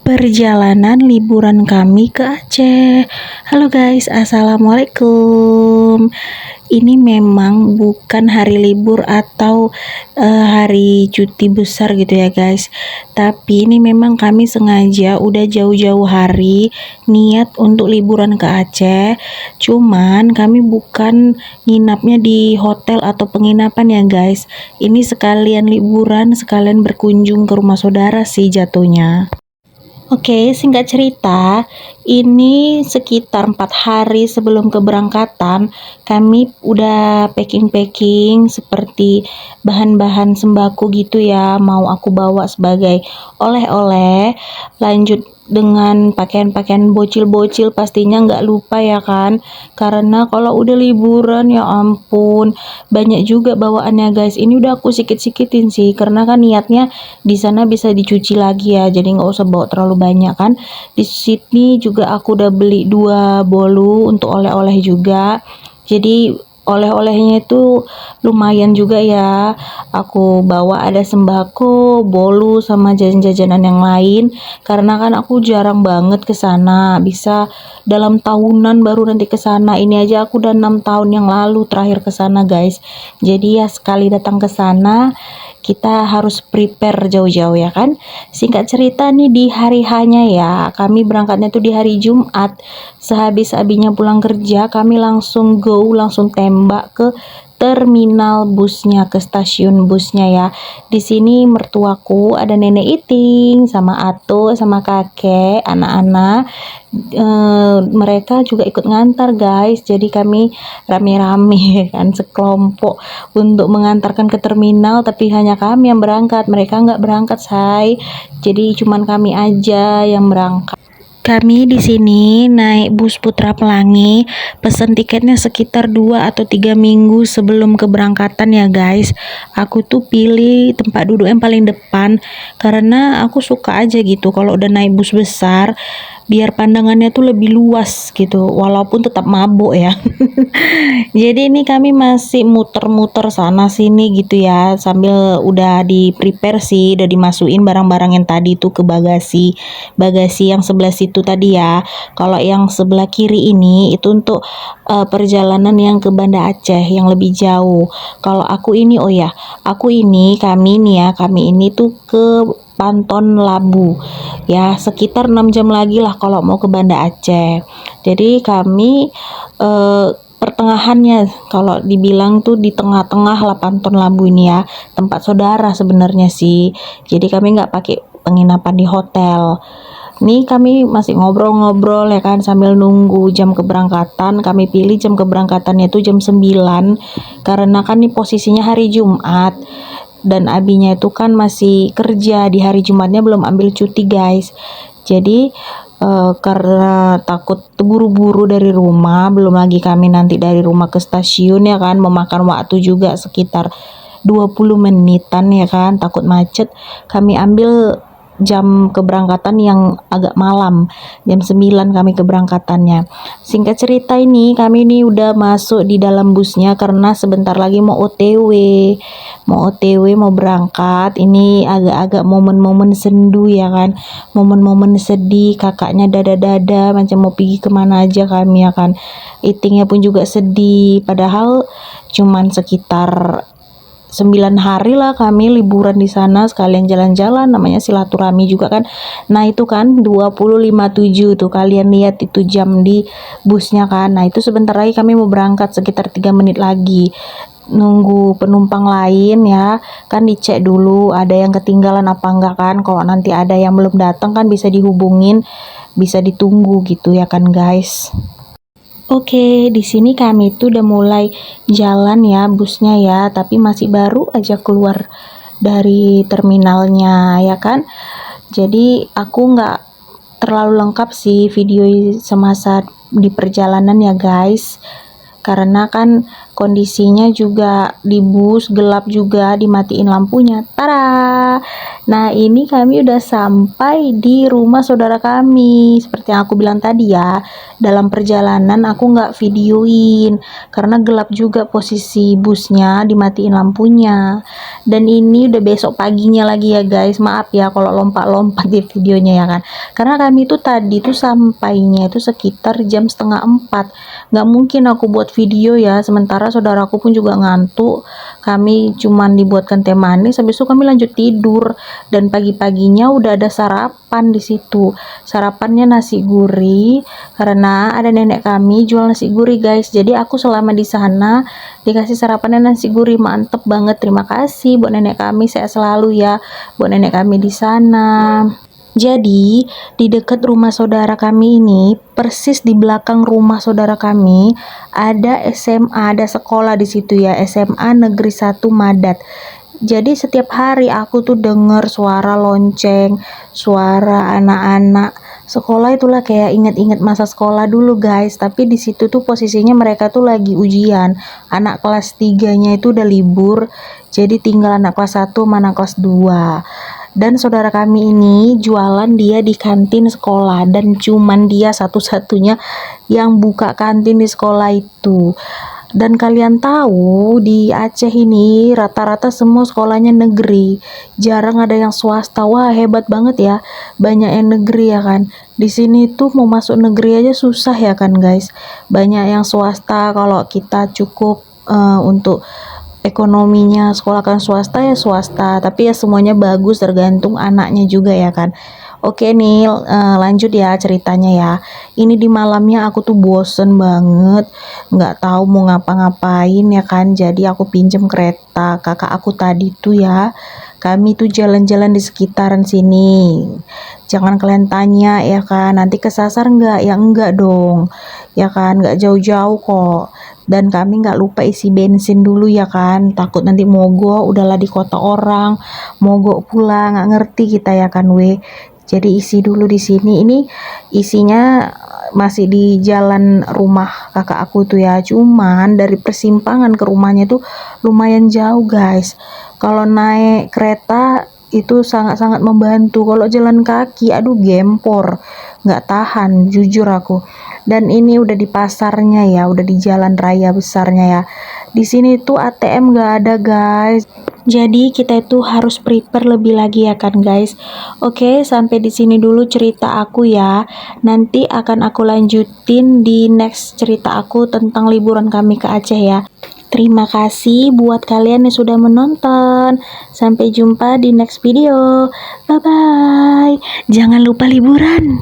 perjalanan liburan kami ke Aceh. Halo guys, assalamualaikum. Ini memang bukan hari libur atau hari cuti besar gitu ya guys. Tapi ini memang kami sengaja udah jauh-jauh hari niat untuk liburan ke Aceh. Cuman kami bukan nginapnya di hotel atau penginapan ya guys. Ini sekalian liburan, sekalian berkunjung ke rumah saudara sih jatuhnya. Oke, singkat cerita, ini sekitar 4 hari sebelum keberangkatan, kami udah packing-packing seperti bahan-bahan sembako gitu ya, mau aku bawa sebagai oleh-oleh, lanjut dengan pakaian-pakaian bocil-bocil pastinya nggak lupa ya kan, karena kalau udah liburan ya ampun, banyak juga bawaannya guys. Ini udah aku sikit-sikitin sih, karena kan niatnya di sana bisa dicuci lagi ya, jadi nggak usah bawa terlalu banyak kan. Di sini juga aku udah beli 2 bolu untuk oleh-oleh juga, jadi oleh-olehnya itu lumayan juga ya. Aku bawa ada sembako, bolu, sama jajan-jajanan yang lain, karena kan aku jarang banget ke sana, bisa dalam tahunan baru nanti ke sana. Ini aja aku udah 6 tahun yang lalu terakhir ke sana guys, jadi ya sekali datang ke sana kita harus prepare jauh-jauh ya kan. Singkat cerita nih, di hari hanya ya, kami berangkatnya tuh di hari Jumat. Sehabis abinya pulang kerja, kami langsung langsung tembak ke terminal busnya, ke stasiun busnya ya. Di sini mertuaku ada nenek Iting sama Ato sama kakek, anak-anak. Mereka juga ikut ngantar guys, jadi kami rame-rame kan, sekelompok untuk mengantarkan ke terminal, tapi hanya kami yang berangkat, mereka nggak berangkat say, jadi cuman kami aja yang berangkat. Kami di sini naik bus Putra Pelangi, pesan tiketnya sekitar 2 atau 3 minggu sebelum keberangkatan ya guys. Aku tuh pilih tempat duduk yang paling depan karena aku suka aja gitu kalau udah naik bus besar, biar pandangannya tuh lebih luas gitu, walaupun tetap mabuk ya. Jadi ini kami masih muter-muter sana sini gitu ya, sambil udah di prepare sih, udah dimasukin barang-barang yang tadi tuh ke bagasi yang sebelah situ tadi ya. Kalau yang sebelah kiri ini itu untuk perjalanan yang ke Banda Aceh yang lebih jauh. Kalau aku ini kami ini tuh ke Panton Labu ya, sekitar 6 jam lagi lah kalau mau ke Banda Aceh. Jadi kami pertengahannya, kalau dibilang tuh di tengah-tengah lah Panton Labu ini ya, tempat saudara sebenarnya sih. Jadi kami nggak pakai penginapan di hotel. Nih kami masih ngobrol-ngobrol ya kan, sambil nunggu jam keberangkatan. Kami pilih jam keberangkatannya itu jam 9, karena kan nih posisinya hari Jumat dan abinya itu kan masih kerja di hari Jumatnya, belum ambil cuti guys. Jadi karena takut buru-buru dari rumah, belum lagi kami nanti dari rumah ke stasiun ya kan, memakan waktu juga sekitar 20 menitan ya kan, takut macet. Kami ambil jam keberangkatan yang agak malam, jam 9 kami keberangkatannya. Singkat cerita, ini kami ini udah masuk di dalam busnya karena sebentar lagi mau OTW, mau berangkat. Ini agak-agak momen-momen sendu ya kan, momen-momen sedih, kakaknya dada-dada macam mau pergi kemana aja kami ya kan. Itingnya pun juga sedih, padahal cuman sekitar 9 hari lah kami liburan di sana, sekalian jalan-jalan, namanya silaturahmi juga kan. Nah itu kan 20.57 tuh, kalian lihat itu jam di busnya kan. Nah itu sebentar lagi kami mau berangkat, sekitar 3 menit lagi nunggu penumpang lain ya kan, dicek dulu ada yang ketinggalan apa enggak kan. Kalau nanti ada yang belum datang kan bisa dihubungin, bisa ditunggu gitu ya kan guys. Oke, di sini kami tuh udah mulai jalan ya busnya ya, tapi masih baru aja keluar dari terminalnya ya kan. Jadi aku nggak terlalu lengkap sih video semasa di perjalanan ya guys, karena kan kondisinya juga di bus gelap juga, dimatiin lampunya. Tada! Nah, ini kami udah sampai di rumah saudara kami. Seperti yang aku bilang tadi ya, dalam perjalanan aku nggak videoin karena gelap juga posisi busnya, dimatiin lampunya. Dan ini udah besok paginya lagi ya guys. Maaf ya kalau lompat-lompat di videonya ya kan. Karena kami tuh tadi tuh sampainya itu sekitar jam setengah 4. Nggak mungkin aku buat video ya, sementara saudaraku pun juga ngantuk. Kami cuman dibuatkan teh manis, habis itu kami lanjut tidur. Dan pagi-paginya udah ada sarapan di situ. Sarapannya nasi gurih karena ada nenek kami jual nasi gurih guys. Jadi aku selama di sana dikasih sarapannya nasi gurih, mantep banget. Terima kasih buat nenek kami, sehat selalu ya buat nenek kami di sana. Jadi, di dekat rumah saudara kami ini, persis di belakang rumah saudara kami, ada SMA, ada sekolah di situ ya, SMA Negeri 1 Madat. Jadi setiap hari aku tuh denger suara lonceng, suara anak-anak sekolah, itulah kayak inget-inget masa sekolah dulu guys. Tapi di situ tuh posisinya mereka tuh lagi ujian. Anak kelas 3-nya itu udah libur, jadi tinggal anak kelas 1 sama anak kelas 2. Dan saudara kami ini jualan dia di kantin sekolah, dan cuman dia satu-satunya yang buka kantin di sekolah itu. Dan kalian tahu di Aceh ini rata-rata semua sekolahnya negeri, jarang ada yang swasta. Wah, hebat banget ya, banyak yang negeri ya kan. Di sini tuh mau masuk negeri aja susah ya kan guys, banyak yang swasta. Kalau kita cukup untuk ekonominya sekolahkan swasta ya swasta, tapi ya semuanya bagus, tergantung anaknya juga ya kan. Oke nih, lanjut ya ceritanya ya. Ini di malamnya aku tuh bosen banget, nggak tahu mau ngapa-ngapain ya kan. Jadi aku pinjem kereta kakak aku tadi tuh ya. Kami tuh jalan-jalan di sekitaran sini. Jangan kalian tanya ya kan, nanti kesasar nggak? Ya enggak dong, ya kan, nggak jauh-jauh kok. Dan kami nggak lupa isi bensin dulu ya kan, takut nanti mogok. Udahlah di kota orang, mogok pula nggak ngerti kita ya kan we. Jadi isi dulu di sini. Ini isinya masih di jalan rumah kakak aku tuh ya, cuman dari persimpangan ke rumahnya tuh lumayan jauh guys. Kalau naik kereta itu sangat-sangat membantu, kalau jalan kaki aduh gempor, nggak tahan jujur aku. Dan ini udah di pasarnya ya, udah di jalan raya besarnya ya. Di sini tuh ATM nggak ada guys, jadi kita itu harus prepare lebih lagi ya kan guys. Oke, sampai di sini dulu cerita aku ya. Nanti akan aku lanjutin di next cerita aku tentang liburan kami ke Aceh ya. Terima kasih buat kalian yang sudah menonton. Sampai jumpa di next video. Bye bye. Jangan lupa liburan.